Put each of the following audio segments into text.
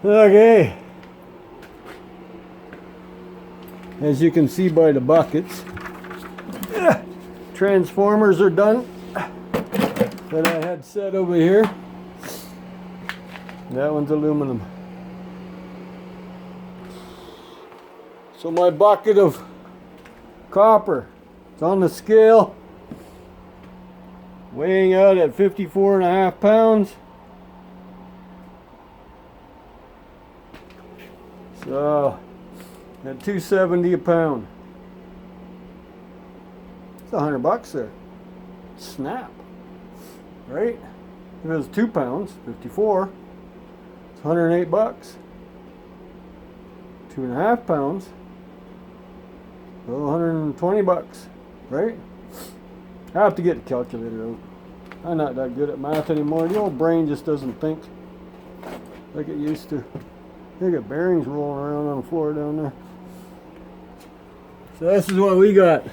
Okay. As you can see by the buckets, transformers are done that I had set over here. That one's aluminum. So my bucket of copper, it's on the scale, weighing out at 54.5 pounds. So at $2.70 a pound. It's $100 there. Snap. Right? If it was 2 pounds, 54, it's $108. 2.5 pounds, well, $120, right? I have to get a calculator out. I'm not that good at math anymore. The old brain just doesn't think like it used to. They got bearings rolling around on the floor down there. So this is what we got.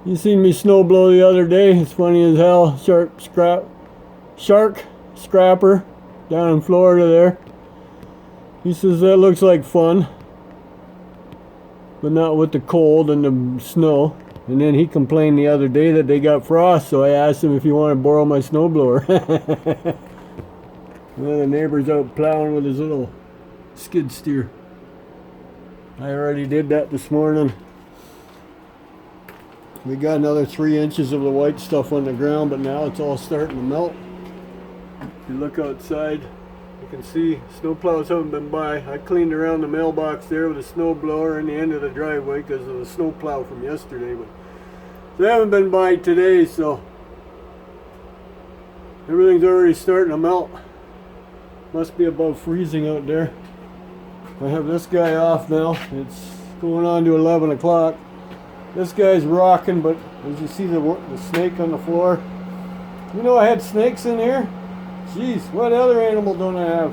You seen me snow blow the other day. It's funny as hell. Shark scrapper down in Florida there. He says that looks like fun, but not with the cold and the snow. And then he complained the other day that they got frost, so I asked him if he wanted to borrow my snowblower. Well, the neighbor's out plowing with his little skid steer. I already did that this morning. We got another 3 inches of the white stuff on the ground, but now it's all starting to melt. If you look outside, you can see snowplows haven't been by. I cleaned around the mailbox there with a snow blower in the end of the driveway because of the snowplow from yesterday, but they haven't been by today, so everything's already starting to melt. Must be above freezing out there. I have this guy off now. It's going on to 11 o'clock. This guy's rocking, but as you see the snake on the floor, you know I had snakes in here. Jeez, what other animal don't I have?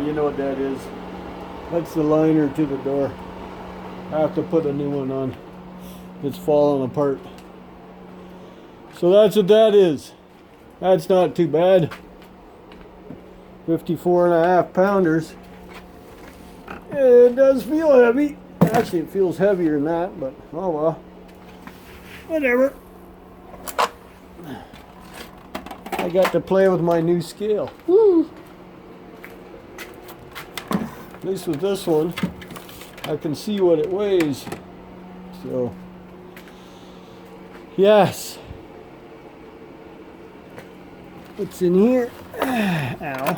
You know what that is. That's the liner to the door. I have to put a new one on. It's falling apart. So that's what that is. That's not too bad. 54.5 pounders. It does feel heavy. Actually, it feels heavier than that, but oh well. Whatever. I got to play with my new scale. Woo! At least with this one, I can see what it weighs. So, yes. What's in here? Ow.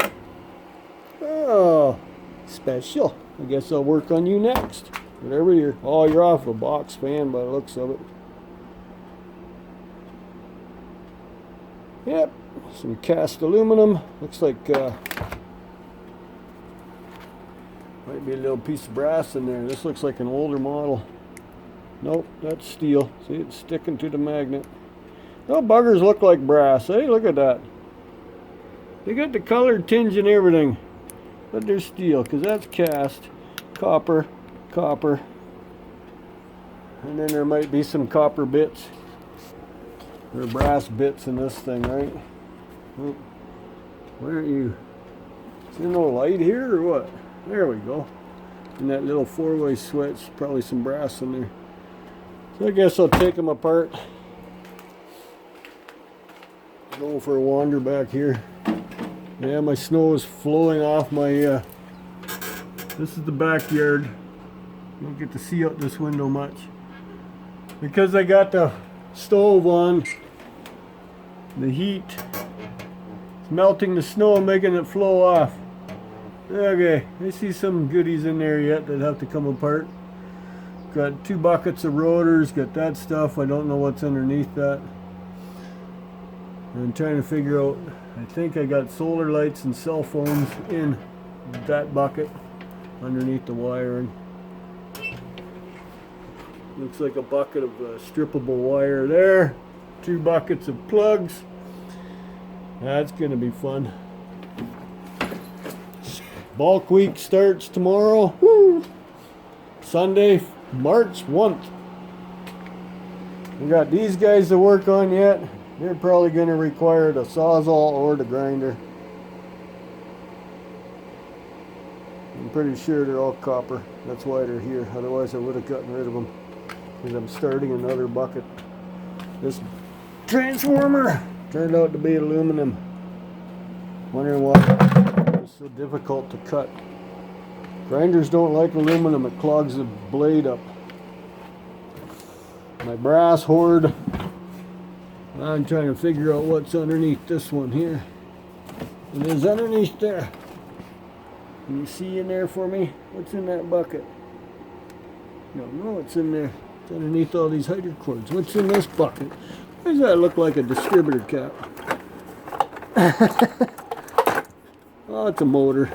Oh, special. I guess I'll work on you next. Whatever you're. Oh, you're off a box fan by the looks of it. Yep. Some cast aluminum. Looks like might be a little piece of brass in there. This looks like an older model. Nope, that's steel. See, it's sticking to the magnet. No, buggers look like brass. Hey, look at that. They got the colored tinge and everything, but they're steel because that's cast, copper, copper, and then there might be some copper bits or brass bits in this thing, right? Oh, where are you? Is there no light here or what? There we go. And that little 4-way switch, probably some brass in there. So I guess I'll take them apart. Going for a wander back here. Yeah, my snow is flowing off my, this is the backyard. You don't get to see out this window much. Because I got the stove on, the heat is melting the snow and making it flow off. Okay, I see some goodies in there yet that have to come apart. Got 2 buckets of rotors, got that stuff. I don't know what's underneath that. I'm trying to figure out, I think I got solar lights and cell phones in that bucket underneath the wiring. Looks like a bucket of strippable wire there. 2 buckets of plugs. That's going to be fun. Bulk week starts tomorrow. Woo! Sunday, March 1st. We got these guys to work on yet. They're probably going to require the Sawzall or the grinder. I'm pretty sure they're all copper. That's why they're here. Otherwise I would have gotten rid of them. Because I'm starting another bucket. This transformer turned out to be aluminum. Wondering why it's so difficult to cut. Grinders don't like aluminum. It clogs the blade up. My brass hoard. I'm trying to figure out what's underneath this one here. It is underneath there. Can you see in there for me? What's in that bucket? Don't know what's in there. It's underneath all these hydrocords. What's in this bucket? Why does that look like a distributor cap? Oh, it's a motor.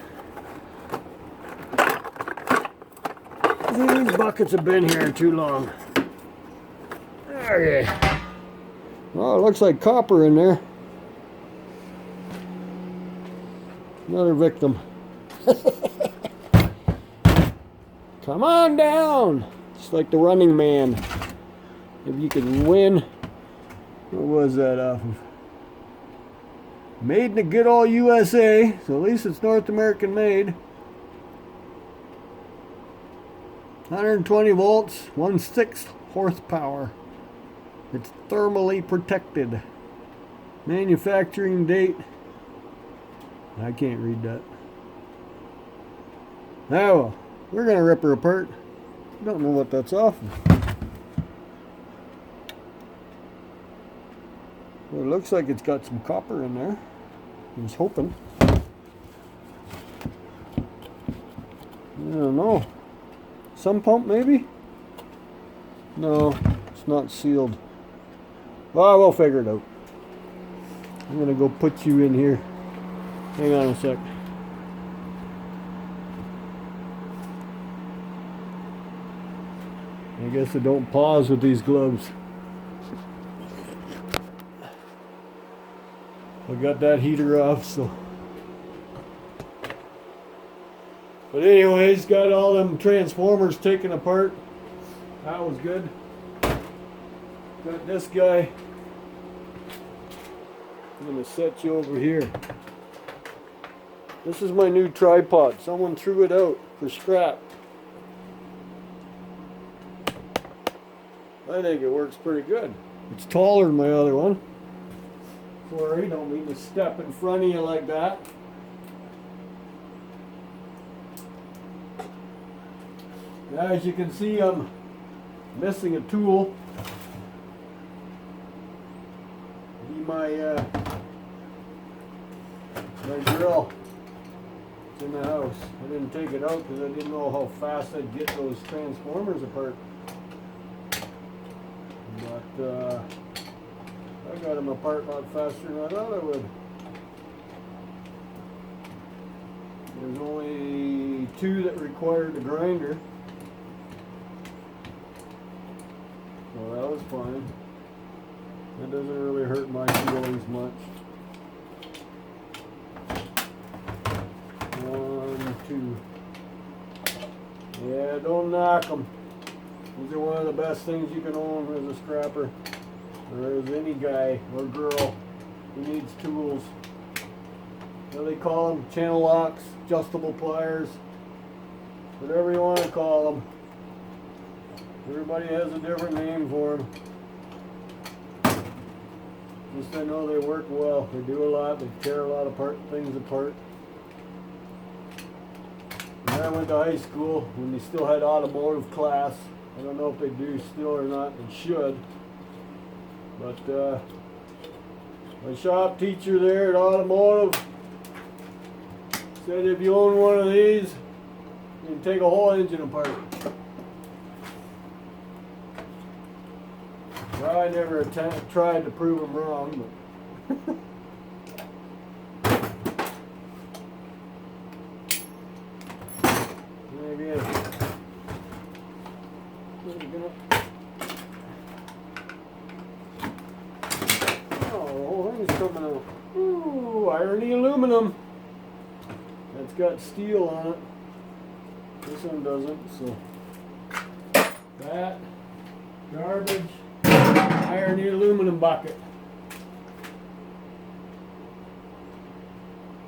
These buckets have been here too long. Okay. Oh, it looks like copper in there. Another victim. Come on down. It's like the Running Man. If you can win. What was that off of? Made in the good old USA. So at least it's North American made. 120 volts, 1/6 horsepower. It's thermally protected. Manufacturing date. I can't read that. Oh, well, we're going to rip her apart. Don't know what that's off of. Well, it looks like it's got some copper in there. I was hoping. I don't know. Some pump maybe? No, it's not sealed. Well, we'll figure it out. I'm going to go put you in here. Hang on a sec. I guess I don't pause with these gloves. I got that heater off, so. But anyways, got all them transformers taken apart. That was good. Got this guy. I'm gonna set you over here. This is my new tripod. Someone threw it out for scrap. I think it works pretty good. It's taller than my other one. Sorry, don't mean to step in front of you like that. As you can see, I'm missing a tool. My drill. It's in the house. I didn't take it out because I didn't know how fast I'd get those transformers apart. But I got them apart a lot faster than I thought I would. There's only 2 that required the grinder. So that was fine. That doesn't really hurt my feelings much. 1, 2. Yeah, don't knock them. These are one of the best things you can own as a scrapper. Or as any guy or girl who needs tools. What do they call them? Channel locks, adjustable pliers, whatever you want to call them. Everybody has a different name for them. Just I know they work well. They do a lot. They tear a lot of things apart. When I went to high school, when they still had automotive class, I don't know if they do still or not. They should. But my shop teacher there at automotive said if you own one of these, you can take a whole engine apart. Well, I never tried to prove him wrong, but maybe oh, the whole thing's coming out. Ooh, irony aluminum. That's got steel on it. This one doesn't, so that garbage. Irony aluminum bucket.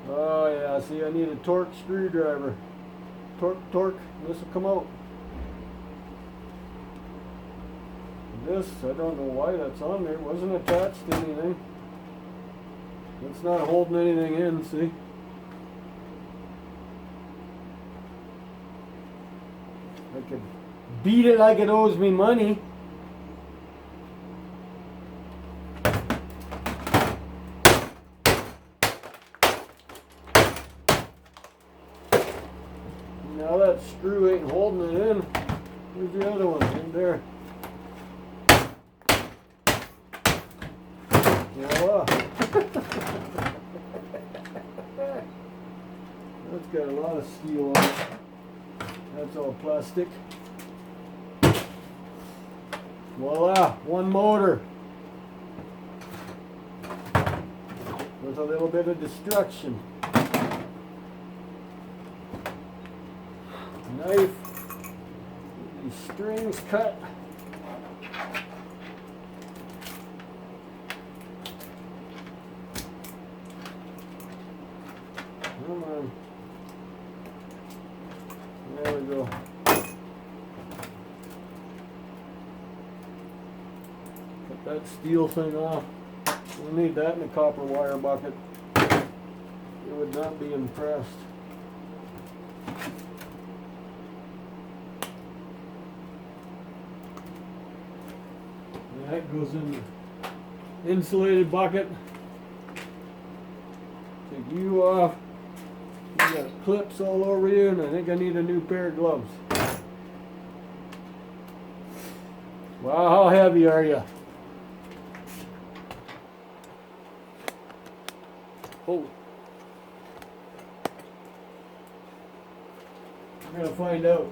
Oh yeah, see I need a torque screwdriver. torque, torque. This will come out. This, I don't know why that's on there. It wasn't attached to anything. It's not holding anything in, see? I could beat it like it owes me money. Now that screw ain't holding it in. Where's the other one? In there. Voila. That's got a lot of steel on it. That's all plastic. Voila, one motor. With a little bit of destruction. Knife. These strings cut. Come on. There we go. Cut that steel thing off. We'll need that in a copper wire bucket. It would not be impressed. And that goes in the insulated bucket. Take you off. You got clips all over you, and I think I need a new pair of gloves. Wow, how heavy are you? Oh. We're gonna find out.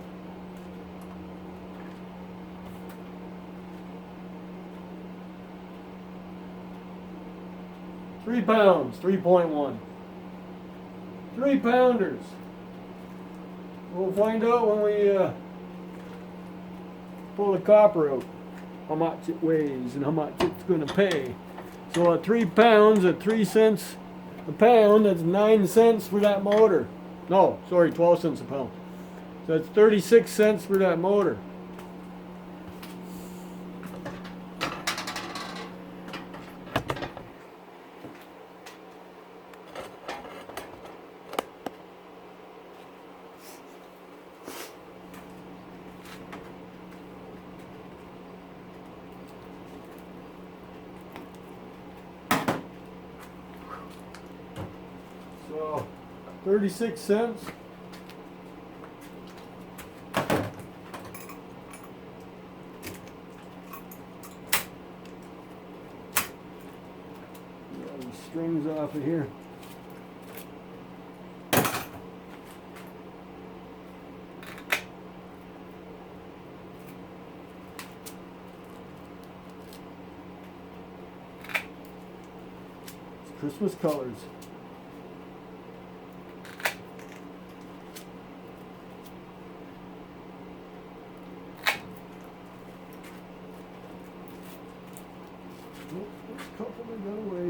£3, 3.1. 3 pounders. We'll find out when we pull the copper out, how much it weighs and how much it's going to pay. So at 3 pounds, at 3 cents a pound, that's 9 cents for that motor. No, sorry, 12 cents a pound. So that's 36 cents for that motor. So 36 cents. Get the strings off of here. It's Christmas colors. There's a couple that got away.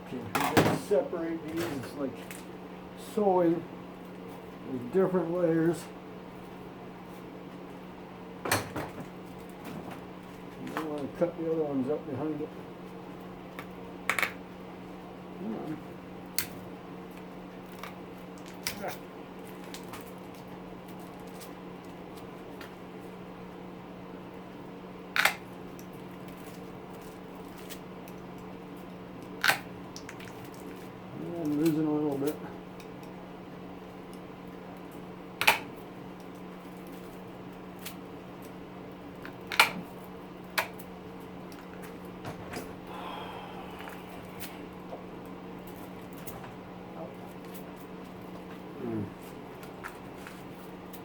Okay, we gotta separate these. It's like sewing with different layers. You don't want to cut the other ones up behind it. Come on. Ah.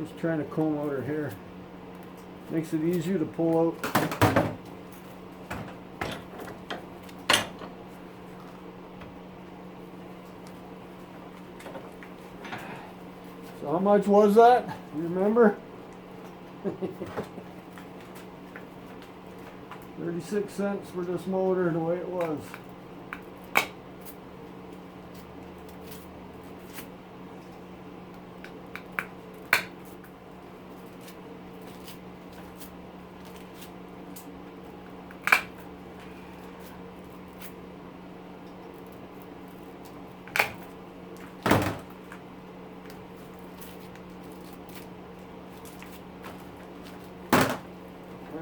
Just trying to comb out her hair. Makes it easier to pull out. So how much was that? You remember? 36 cents for this motor the way it was.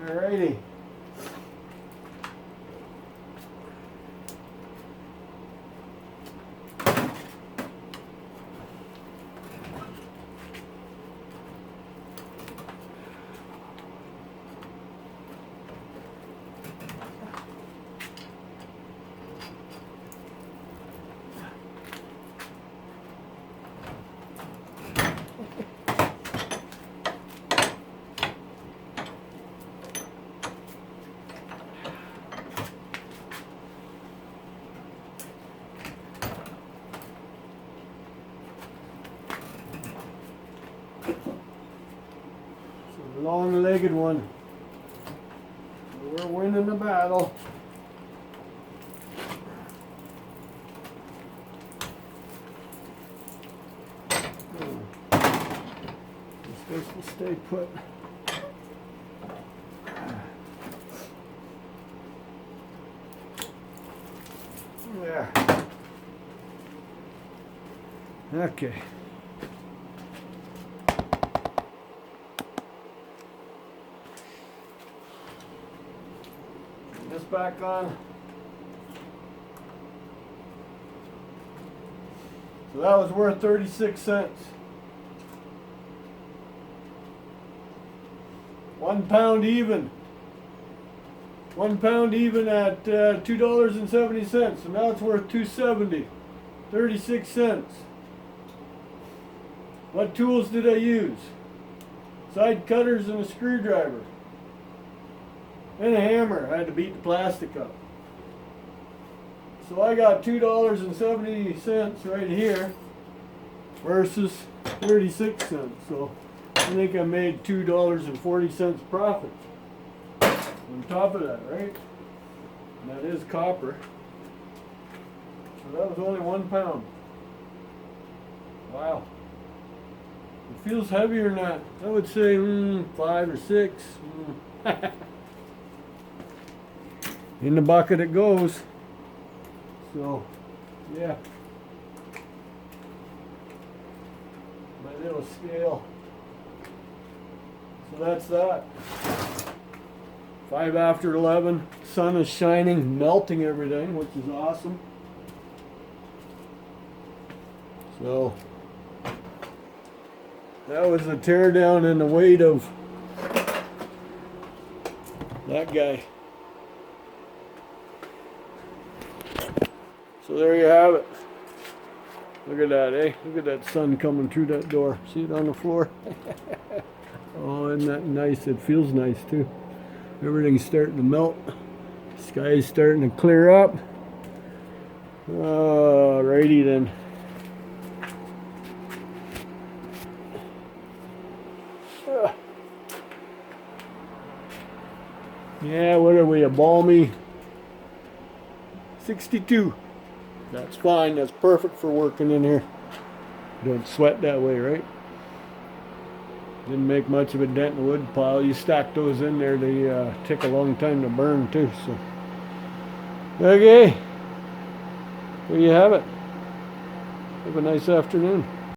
Alrighty. Long-legged one. We're winning the battle. This will stay put. There. Okay. This back on. So that was worth 36 cents. 1 pound even. 1 pound even at $2.70. So now it's worth $2.70. 36 cents. What tools did I use? Side cutters and a screwdriver. And a hammer. I had to beat the plastic up. So I got $2.70 right here versus 36 cents. So I think I made $2.40 profit on top of that, right? And that is copper. So that was only 1 pound. Wow. It feels heavier than that. I would say 5 or 6. In the bucket it goes. So, yeah. My little scale. So that's that. 5 after 11. Sun is shining, melting everything, which is awesome. So, that was the teardown and the weight of that guy. So there you have it. Look at that, eh? Look at that sun coming through that door. See it on the floor? Oh, isn't that nice? It feels nice too. Everything's starting to melt. Sky's starting to clear up. Alrighty then. Yeah, what are we, a balmy 62. That's fine, that's perfect for working in here. Don't sweat that way, right? Didn't make much of a dent in the wood pile. You stack those in there, they take a long time to burn too. So, okay, there you have it. Have a nice afternoon.